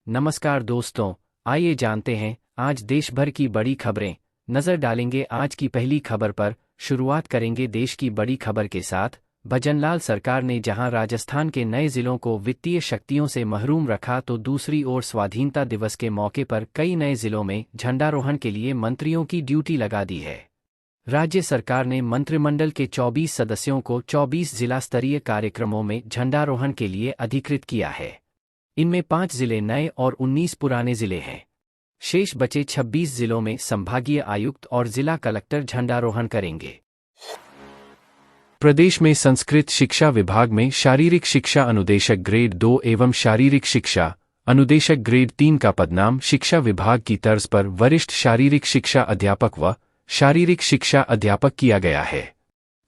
नमस्कार दोस्तों, आइए जानते हैं आज देश भर की बड़ी खबरें। नजर डालेंगे आज की पहली खबर पर। शुरुआत करेंगे देश की बड़ी खबर के साथ। भजनलाल सरकार ने जहां राजस्थान के नए जिलों को वित्तीय शक्तियों से महरूम रखा, तो दूसरी ओर स्वाधीनता दिवस के मौके पर कई नए जिलों में झंडारोहण के लिए मंत्रियों की ड्यूटी लगा दी है। राज्य सरकार ने मंत्रिमंडल के 24 सदस्यों को 24 जिला स्तरीय कार्यक्रमों में झंडारोहण के लिए अधिकृत किया है। इनमें 5 जिले नए और 19 पुराने जिले हैं। शेष बचे 26 जिलों में संभागीय आयुक्त और जिला कलेक्टर झंडारोहण करेंगे। प्रदेश में संस्कृत शिक्षा विभाग में शारीरिक शिक्षा अनुदेशक ग्रेड 2 एवं शारीरिक शिक्षा अनुदेशक ग्रेड 3 का पदनाम शिक्षा विभाग की तर्ज पर वरिष्ठ शारीरिक शिक्षा अध्यापक व शारीरिक शिक्षा अध्यापक किया गया है।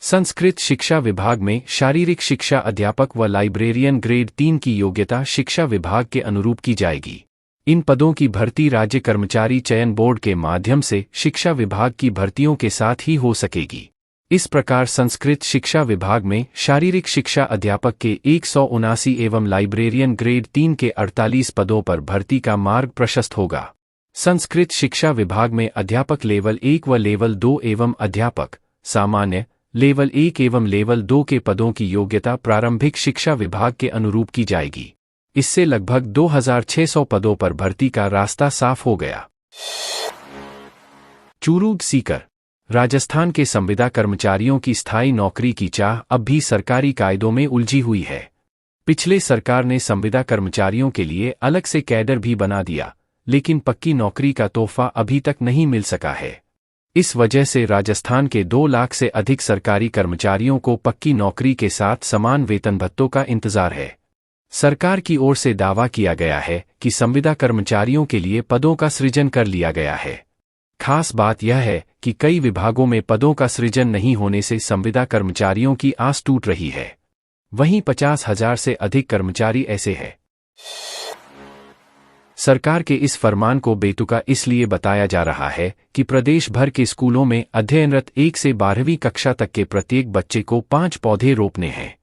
संस्कृत शिक्षा विभाग में शारीरिक शिक्षा अध्यापक व लाइब्रेरियन ग्रेड 3 की योग्यता शिक्षा विभाग के अनुरूप की जाएगी। इन पदों की भर्ती राज्य कर्मचारी चयन बोर्ड के माध्यम से शिक्षा विभाग की भर्तियों के साथ ही हो सकेगी। इस प्रकार संस्कृत शिक्षा विभाग में शारीरिक शिक्षा अध्यापक के 179 एवं लाइब्रेरियन ग्रेड 3 के 48 पदों पर भर्ती का मार्ग प्रशस्त होगा। संस्कृत शिक्षा विभाग में अध्यापक लेवल 1 व लेवल 2 एवं अध्यापक सामान्य लेवल 1 एवं लेवल 2 के पदों की योग्यता प्रारंभिक शिक्षा विभाग के अनुरूप की जाएगी। इससे लगभग 2600 पदों पर भर्ती का रास्ता साफ हो गया। चूरू सीकर। राजस्थान के संविदा कर्मचारियों की स्थायी नौकरी की चाह अब भी सरकारी कायदों में उलझी हुई है। पिछले सरकार ने संविदा कर्मचारियों के लिए अलग से कैडर भी बना दिया, लेकिन पक्की नौकरी का तोहफा अभी तक नहीं मिल सका है। इस वजह से राजस्थान के 2 लाख से अधिक सरकारी कर्मचारियों को पक्की नौकरी के साथ समान वेतन भत्तों का इंतजार है। सरकार की ओर से दावा किया गया है कि संविदा कर्मचारियों के लिए पदों का सृजन कर लिया गया है। खास बात यह है कि कई विभागों में पदों का सृजन नहीं होने से संविदा कर्मचारियों की आस टूट रही है। वहीं 50,000 से अधिक कर्मचारी ऐसे हैं। सरकार के इस फरमान को बेतुका इसलिए बताया जा रहा है कि प्रदेश भर के स्कूलों में अध्ययनरत 1 से 12वीं कक्षा तक के प्रत्येक बच्चे को 5 पौधे रोपने हैं।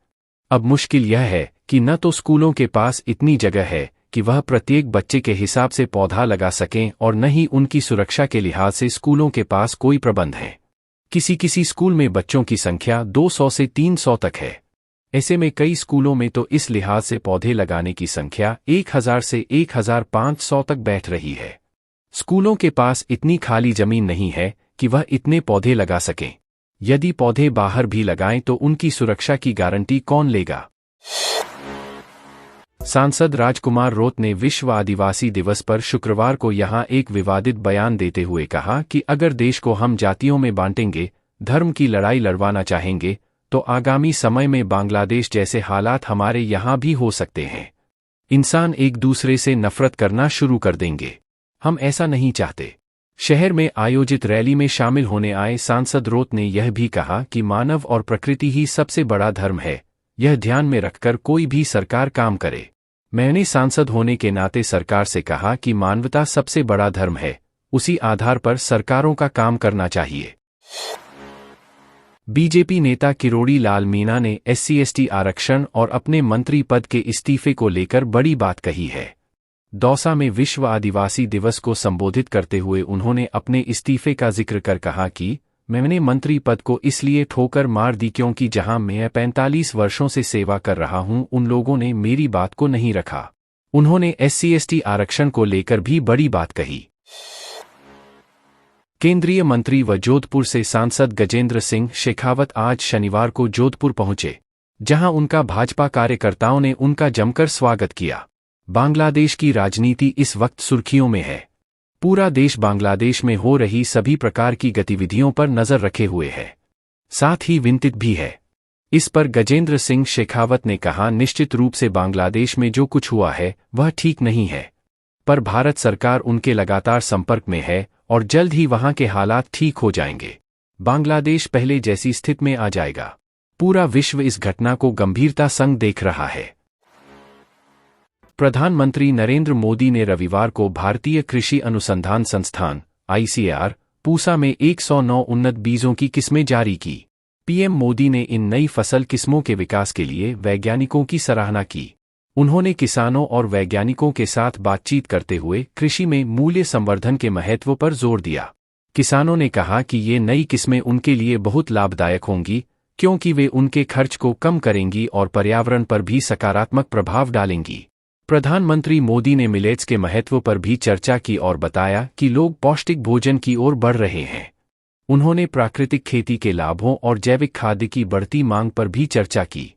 अब मुश्किल यह है कि न तो स्कूलों के पास इतनी जगह है कि वह प्रत्येक बच्चे के हिसाब से पौधा लगा सकें, और न ही उनकी सुरक्षा के लिहाज से स्कूलों के पास कोई प्रबंध है। किसी स्कूल में बच्चों की संख्या 200 से 300 तक है। ऐसे में कई स्कूलों में तो इस लिहाज से पौधे लगाने की संख्या 1000 से 1500 तक बैठ रही है। स्कूलों के पास इतनी खाली जमीन नहीं है कि वह इतने पौधे लगा सकें। यदि पौधे बाहर भी लगाएं तो उनकी सुरक्षा की गारंटी कौन लेगा? सांसद राजकुमार रोत ने विश्व आदिवासी दिवस पर शुक्रवार को यहां एक विवादित बयान देते हुए कहा कि अगर देश को हम जातियों में बांटेंगे, धर्म की लड़ाई लड़वाना चाहेंगे, तो आगामी समय में बांग्लादेश जैसे हालात हमारे यहाँ भी हो सकते हैं। इंसान एक दूसरे से नफरत करना शुरू कर देंगे। हम ऐसा नहीं चाहते। शहर में आयोजित रैली में शामिल होने आए सांसद रोत ने यह भी कहा कि मानव और प्रकृति ही सबसे बड़ा धर्म है। यह ध्यान में रखकर कोई भी सरकार काम करे। मैंने सांसद होने के नाते सरकार से कहा कि मानवता सबसे बड़ा धर्म है, उसी आधार पर सरकारों का काम करना चाहिए। बीजेपी नेता किरोड़ी लाल मीणा ने SC/ST आरक्षण और अपने मंत्री पद के इस्तीफे को लेकर बड़ी बात कही है। दौसा में विश्व आदिवासी दिवस को संबोधित करते हुए उन्होंने अपने इस्तीफे का जिक्र कर कहा कि मैंने मंत्री पद को इसलिए ठोकर मार दी क्योंकि जहां मैं 45 वर्षों से सेवा कर रहा हूं, उन लोगों ने मेरी बात को नहीं रखा। उन्होंने SC/ST आरक्षण को लेकर भी बड़ी बात कही। केंद्रीय मंत्री व जोधपुर से सांसद गजेंद्र सिंह शेखावत आज शनिवार को जोधपुर पहुंचे, जहां उनका भाजपा कार्यकर्ताओं ने उनका जमकर स्वागत किया। बांग्लादेश की राजनीति इस वक्त सुर्खियों में है। पूरा देश बांग्लादेश में हो रही सभी प्रकार की गतिविधियों पर नजर रखे हुए है, साथ ही चिंतित भी है। इस पर गजेंद्र सिंह शेखावत ने कहा, निश्चित रूप से बांग्लादेश में जो कुछ हुआ है वह ठीक नहीं है, पर भारत सरकार उनके लगातार संपर्क में है और जल्द ही वहां के हालात ठीक हो जाएंगे। बांग्लादेश पहले जैसी स्थिति में आ जाएगा। पूरा विश्व इस घटना को गंभीरता संग देख रहा है। प्रधानमंत्री नरेंद्र मोदी ने रविवार को भारतीय कृषि अनुसंधान संस्थान ICAR पूसा में 109 उन्नत बीजों की किस्में जारी की। पीएम मोदी ने इन नई फसल किस्मों के विकास के लिए वैज्ञानिकों की सराहना की। उन्होंने किसानों और वैज्ञानिकों के साथ बातचीत करते हुए कृषि में मूल्य संवर्धन के महत्व पर जोर दिया। किसानों ने कहा कि ये नई किस्में उनके लिए बहुत लाभदायक होंगी, क्योंकि वे उनके खर्च को कम करेंगी और पर्यावरण पर भी सकारात्मक प्रभाव डालेंगी। प्रधानमंत्री मोदी ने मिलेट्स के महत्व पर भी चर्चा की और बताया कि लोग पौष्टिक भोजन की ओर बढ़ रहे हैं। उन्होंने प्राकृतिक खेती के लाभों और जैविक खाद्य की बढ़ती मांग पर भी चर्चा की।